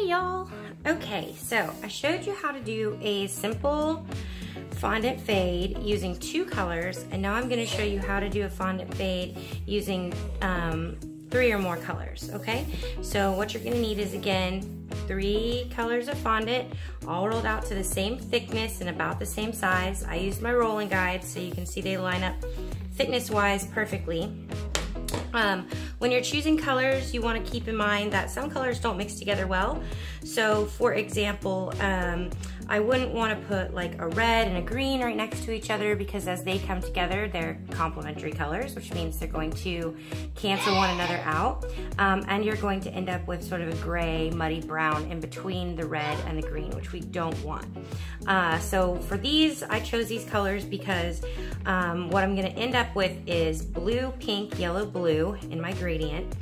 Hey y'all. Okay, so I showed you how to do a simple fondant fade using 2 colors, and now I'm going to show you how to do a fondant fade using 3 or more colors, okay? So what you're going to need is, again, 3 colors of fondant, all rolled out to the same thickness and about the same size. I used my rolling guide so you can see they line up thickness-wise perfectly. When you're choosing colors, you want to keep in mind that some colors don't mix together well. So for example, I wouldn't want to put like a red and a green right next to each other, because as they come together, they're complementary colors, which means they're going to cancel one another out. And you're going to end up with sort of a gray, muddy brown in between the red and the green, which we don't want. So for these, I chose these colors because what I'm going to end up with is blue, pink, yellow, blue in my gradient.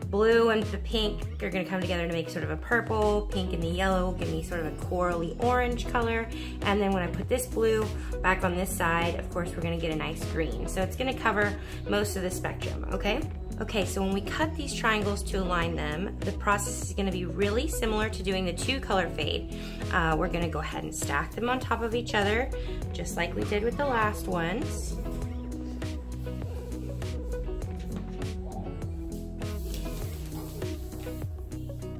Blue and the pink are going to come together to make sort of a purple. Pink and the yellow will give me sort of a corally orange color. And then when I put this blue back on this side, of course, we're going to get a nice green. So it's going to cover most of the spectrum, okay? Okay, so when we cut these triangles to align them, the process is going to be really similar to doing the 2 color fade. We're going to go ahead and stack them on top of each other, just like we did with the last ones.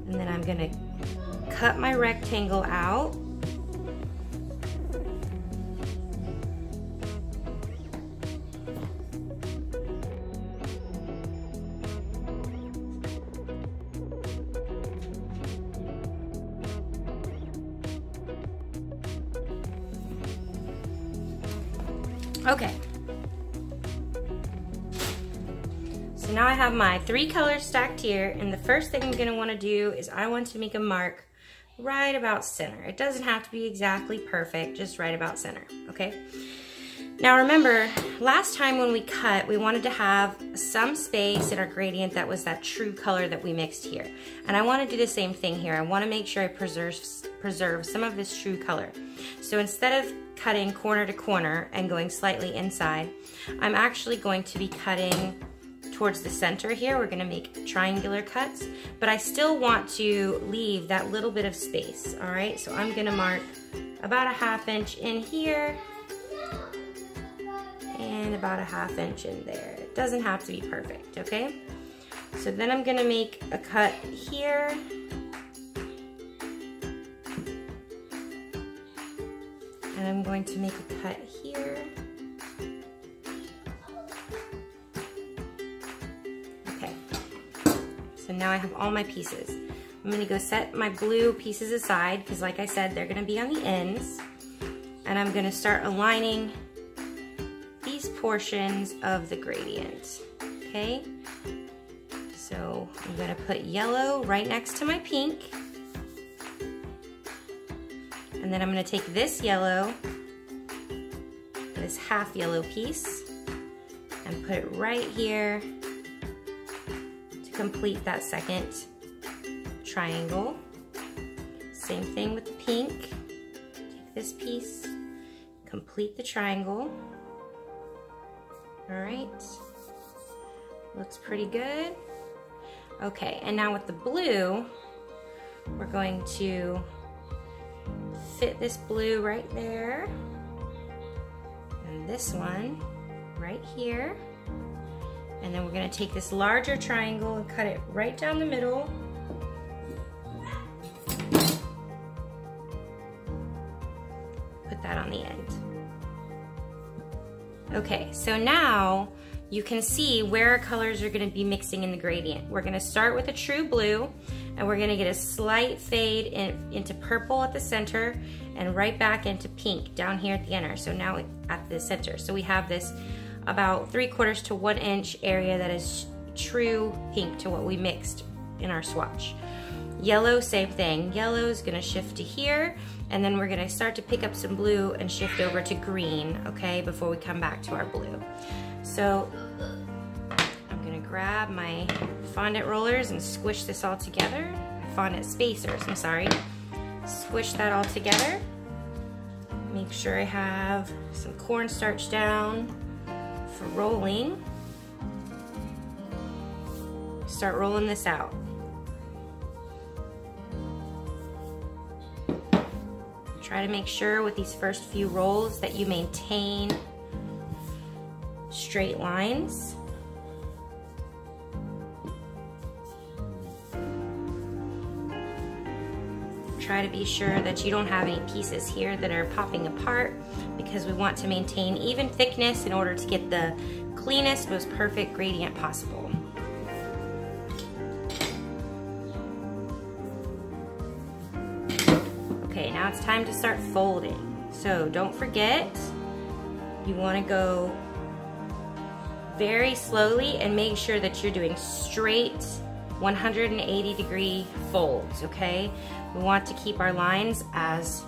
And then I'm going to cut my rectangle out. Okay, so now I have my 3 colors stacked here, and the first thing I'm going to want to do is I want to make a mark right about center. It doesn't have to be exactly perfect, just right about center, okay? Now remember, last time when we cut, we wanted to have some space in our gradient that was that true color that we mixed here. And I want to do the same thing here. I want to make sure I preserve some of this true color. So instead of cutting corner to corner and going slightly inside, I'm actually going to be cutting towards the center here. We're going to make triangular cuts, but I still want to leave that little bit of space, all right? So I'm going to mark about a 1/2 inch in here and about a 1/2 inch in there. It doesn't have to be perfect, okay? So then I'm going to make a cut here. And I'm going to make a cut here. Okay, so now I have all my pieces. I'm going to go set my blue pieces aside, because like I said, they're going to be on the ends. And I'm going to start aligning these portions of the gradient, okay? So I'm going to put yellow right next to my pink. And then I'm going to take this yellow, this half yellow piece, and put it right here to complete that second triangle. Same thing with the pink. Take this piece, complete the triangle. All right, looks pretty good. Okay, and now with the blue, we're going to fit this blue right there, and this one right here, and then we're going to take this larger triangle and cut it right down the middle. Put that on the end. Okay, so now you can see where our colors are going to be mixing in the gradient. We're going to start with a true blue, and we're going to get a slight fade into purple at the center and right back into pink down here at the end. So now at the center. So we have this about 3/4 to 1 inch area that is true pink to what we mixed in our swatch. Yellow, same thing. Yellow is going to shift to here, and then we're going to start to pick up some blue and shift over to green, okay, before we come back to our blue. So I'm going to grab my fondant rollers and squish this all together. Fondant spacers, I'm sorry. Squish that all together. Make sure I have some cornstarch down for rolling. Start rolling this out. Try to make sure with these first few rolls that you maintain straight lines. Try to be sure that you don't have any pieces here that are popping apart, because we want to maintain even thickness in order to get the cleanest, most perfect gradient possible. Okay, now it's time to start folding. So don't forget, you want to go very slowly and make sure that you're doing straight 180-degree folds, okay? We want to keep our lines as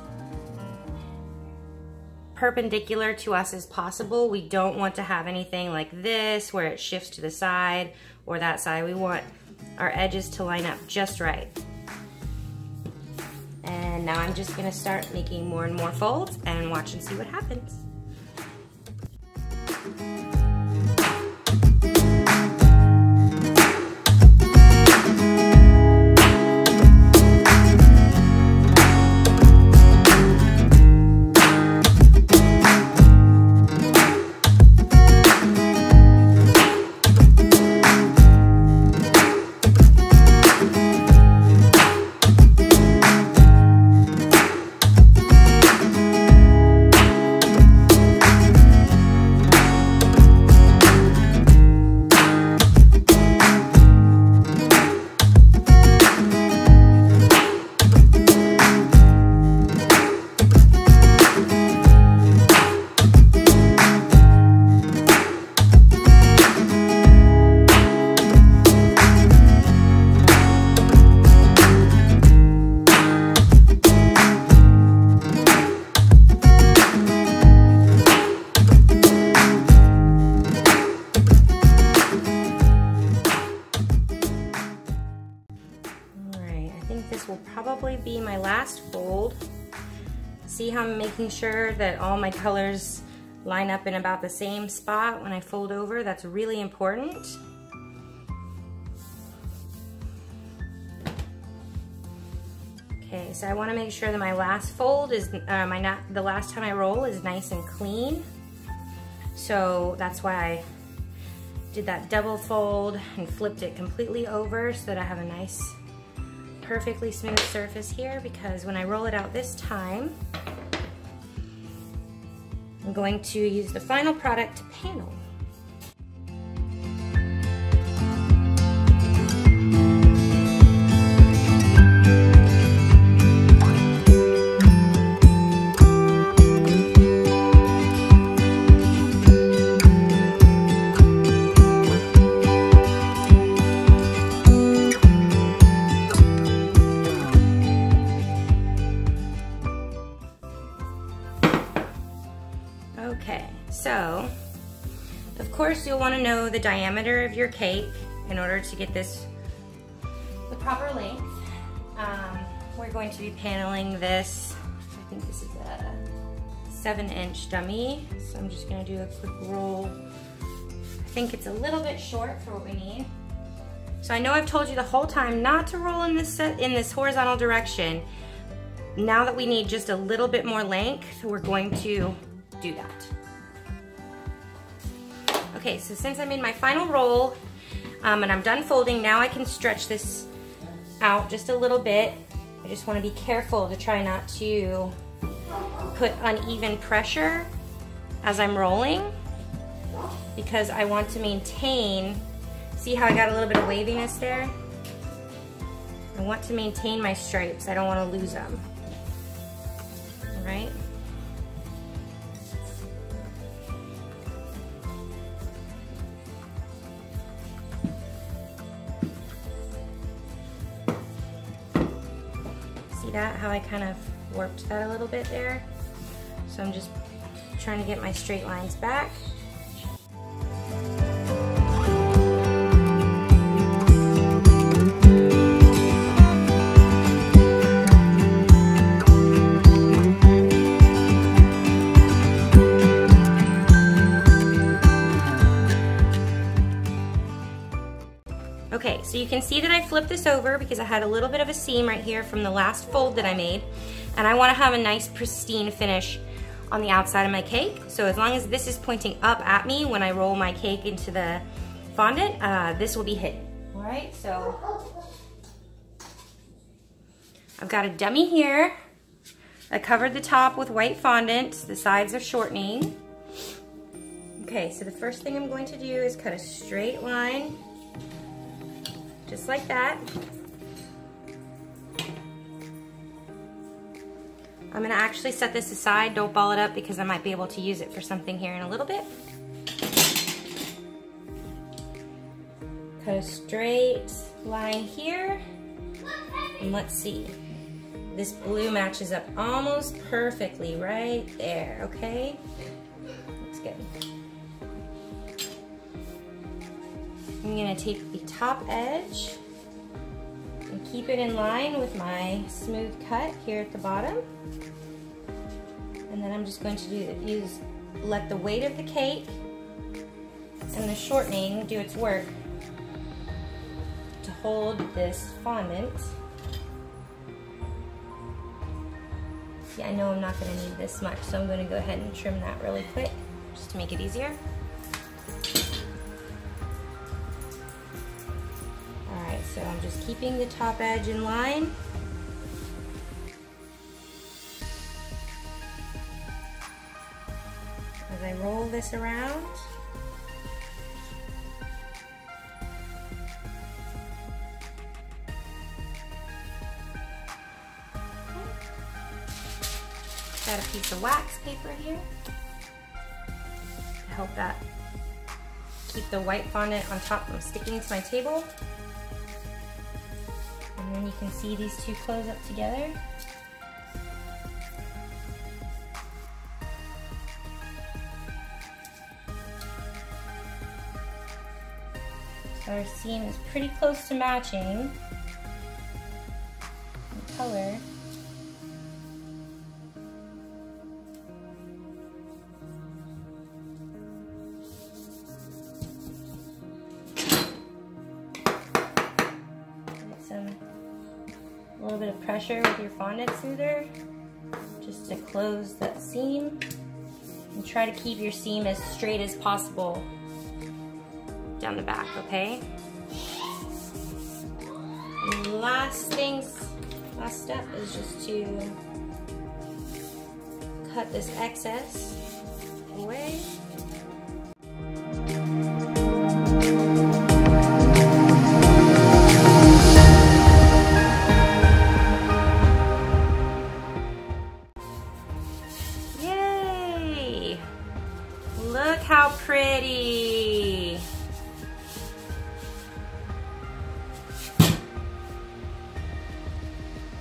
perpendicular to us as possible. We don't want to have anything like this where it shifts to the side or that side. We want our edges to line up just right. And now I'm just gonna start making more and more folds and watch and see what happens. This will probably be my last fold. See how I'm making sure that all my colors line up in about the same spot when I fold over? That's really important. Okay, so I want to make sure that my last fold is, the last time I roll is nice and clean. So that's why I did that double fold and flipped it completely over so that I have a nice, perfectly smooth surface here, because when I roll it out this time, I'm going to use the final product to panel. Okay, so of course you'll want to know the diameter of your cake in order to get this the proper length. We're going to be paneling this. I think this is a 7-inch dummy, so I'm just going to do a quick roll. I think it's a little bit short for what we need. So I know I've told you the whole time not to roll in this horizontal direction. Now that we need just a little bit more length, we're going to do that. Okay, so since I'm in my final roll and I'm done folding, now I can stretch this out just a little bit. I just want to be careful to try not to put uneven pressure as I'm rolling, because I want to maintain, see how I got a little bit of waviness there? I want to maintain my stripes. I don't want to lose them. All right? See that, how I kind of warped that a little bit there? So I'm just trying to get my straight lines back. So you can see that I flipped this over because I had a little bit of a seam right here from the last fold that I made. And I wanna have a nice pristine finish on the outside of my cake. So as long as this is pointing up at me when I roll my cake into the fondant, this will be hidden. All right, so I've got a dummy here. I covered the top with white fondant. The sides are shortening. Okay, so the first thing I'm going to do is cut a straight line, just like that. I'm gonna actually set this aside, don't ball it up because I might be able to use it for something here in a little bit. Cut a straight line here, and let's see. This blue matches up almost perfectly right there, okay? Looks good. I'm gonna take the top edge and keep it in line with my smooth cut here at the bottom. And then I'm just going to let the weight of the cake and the shortening do its work to hold this fondant. See, I know I'm not gonna need this much, so I'm gonna go ahead and trim that really quick, just to make it easier. Alright, so I'm just keeping the top edge in line. As I roll this around. Got a piece of wax paper here to help that keep the white fondant on top from sticking to my table. And then you can see these two close up together. So our seam is pretty close to matching in color. A little bit of pressure with your fondant soother just to close that seam, and try to keep your seam as straight as possible down the back, okay? And last step is just to cut this excess away. Look how pretty.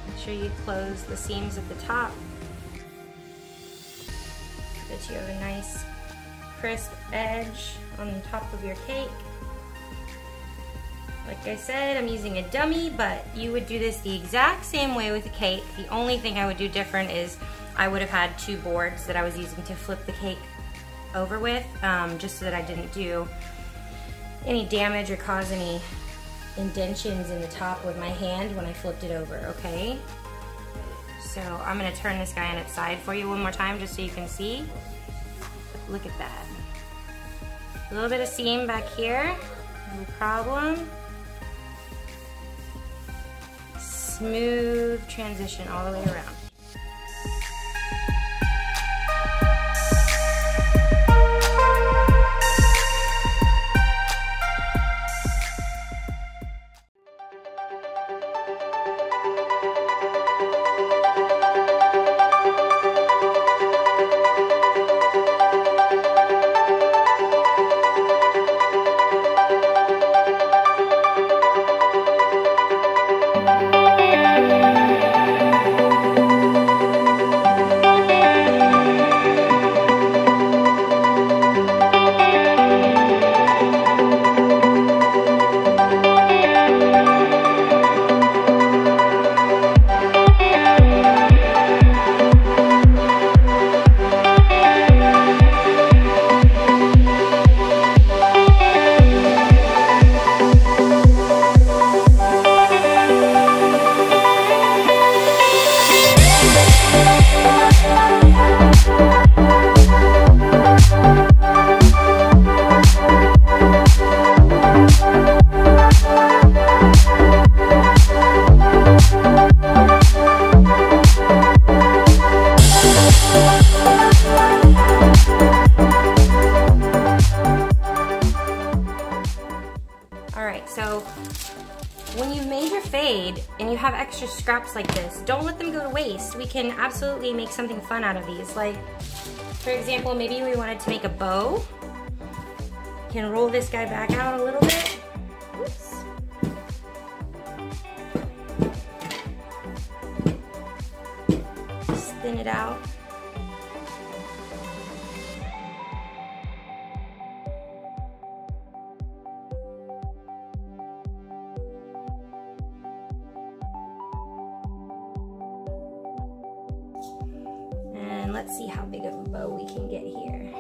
Make sure you close the seams at the top so that you have a nice crisp edge on the top of your cake. Like I said, I'm using a dummy, but you would do this the exact same way with a cake. The only thing I would do different is I would have had 2 boards that I was using to flip the cake over with, just so that I didn't do any damage or cause any indentions in the top with my hand when I flipped it over, okay? So I'm gonna turn this guy on its side for you one more time just so you can see. Look at that. A little bit of seam back here, no problem. Smooth transition all the way around. right, so when you've made your fade and you have extra scraps like this, don't let them go to waste. We can absolutely make something fun out of these. Like, for example, maybe we wanted to make a bow. You can roll this guy back out a little bit. Oops. Just thin it out. And let's see how big of a bow we can get here.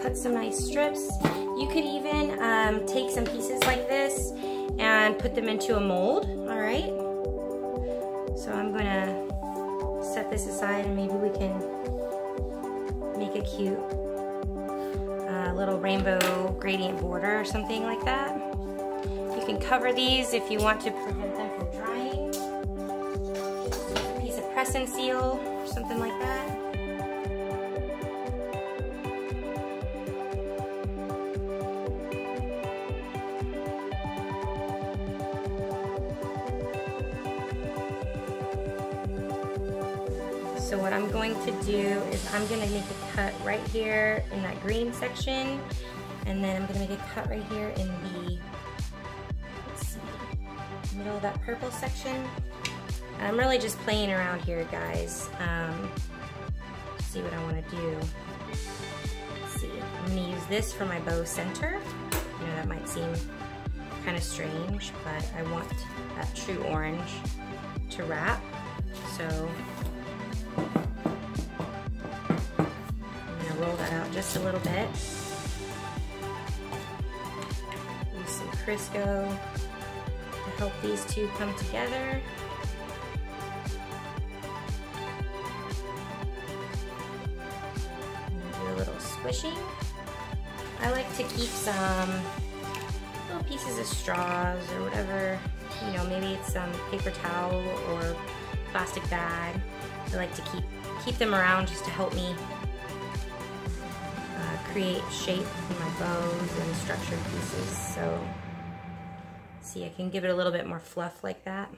Cut some nice strips. You could even take some pieces like this and put them into a mold, all right? So I'm gonna set this aside and maybe we can make a cute little rainbow gradient border or something like that. You can cover these if you want to prevent them from drying. Just use a piece of press and seal or something like that. So what I'm going to do is I'm going to make a cut right here in that green section, and then I'm going to make a cut right here in the, let's see, middle of that purple section. I'm really just playing around here, guys. See what I want to do. Let's see, I'm going to use this for my bow center. You know, that might seem kind of strange, but I want that true orange to wrap. So roll that out just a little bit. Use some Crisco to help these two come together. Do a little squishing. I like to keep some little pieces of straws or whatever, you know, maybe it's some paper towel or plastic bag. I like to keep them around just to help me create shape in my bows and structured pieces. So see, I can give it a little bit more fluff like that.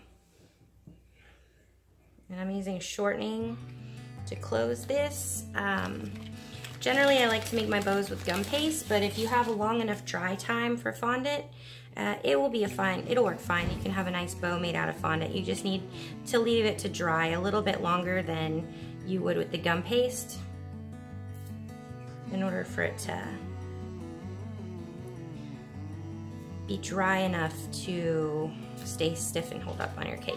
And I'm using shortening to close this. Generally I like to make my bows with gum paste, but if you have a long enough dry time for fondant, it'll work fine. You can have a nice bow made out of fondant. You just need to leave it to dry a little bit longer than you would with the gum paste, in order for it to be dry enough to stay stiff and hold up on your cake.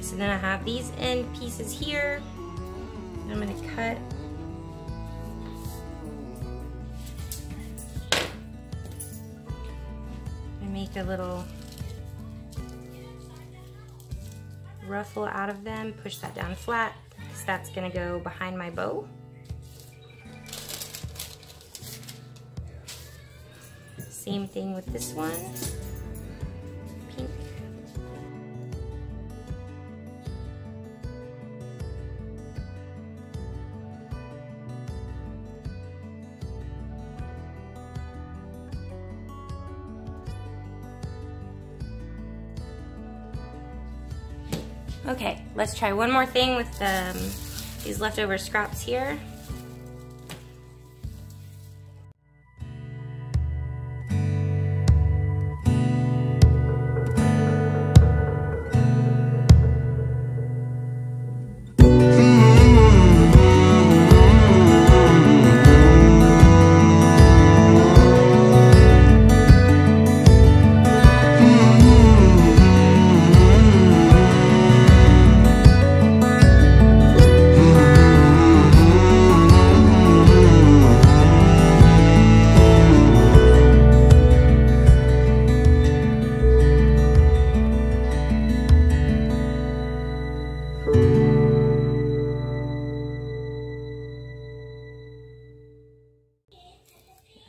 So then I have these end pieces here. I'm going to cut and make a little ruffle out of them. Push that down flat because that's going to go behind my bow. Same thing with this one. Pink. Okay, let's try one more thing with these leftover scraps here.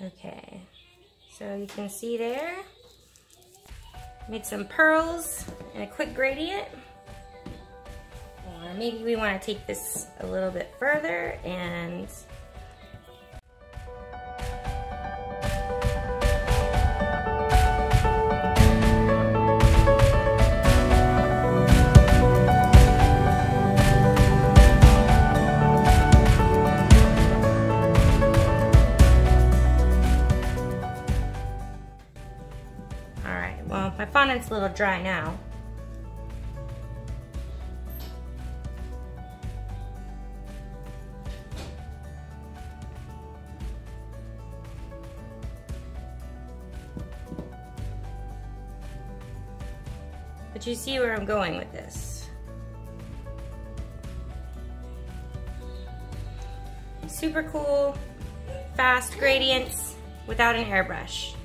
Okay, so you can see there, made some pearls and a quick gradient. Or maybe we want to take this a little bit further and well, my fondant's a little dry now. But you see where I'm going with this. Super cool, fast gradients without an airbrush.